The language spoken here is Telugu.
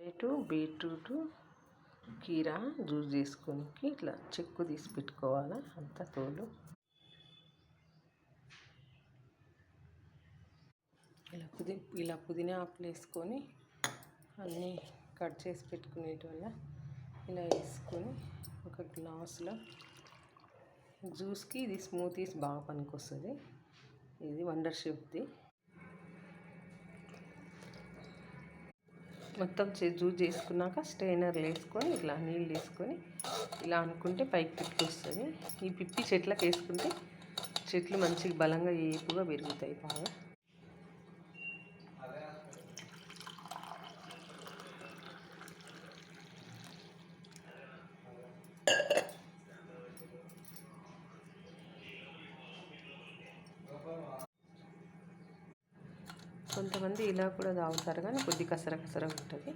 క్యారెట్, బీట్రూట్, కీరా జ్యూస్ చేసుకొని ఇట్లా చెక్కు తీసి పెట్టుకోవాలి. అంతా తోలు ఇలా పుదీనా ఆకులు వేసుకొని అన్నీ కట్ చేసి పెట్టుకునేటి వల్ల ఇలా వేసుకొని ఒక గ్లాసులో జ్యూస్కి ఇది స్మూతీస్ బాగా పనికొస్తుంది. ఇది వండర్ షేప్ది. మొత్తం జ్యూస్ చేసుకున్నాక స్ట్రైనర్లు వేసుకొని ఇట్లా నీళ్ళు వేసుకొని ఇలా అనుకుంటే పైకి పిప్పి వస్తుంది. ఈ పిప్పి చెట్లకు వేసుకుంటే చెట్లు మంచిగా బలంగా ఏపుగా పెరుగుతాయి బాగా. కొంతమంది ఇలా కూడా తాగుతారు కానీ కొద్ది కసర కసర ఉంటుంది.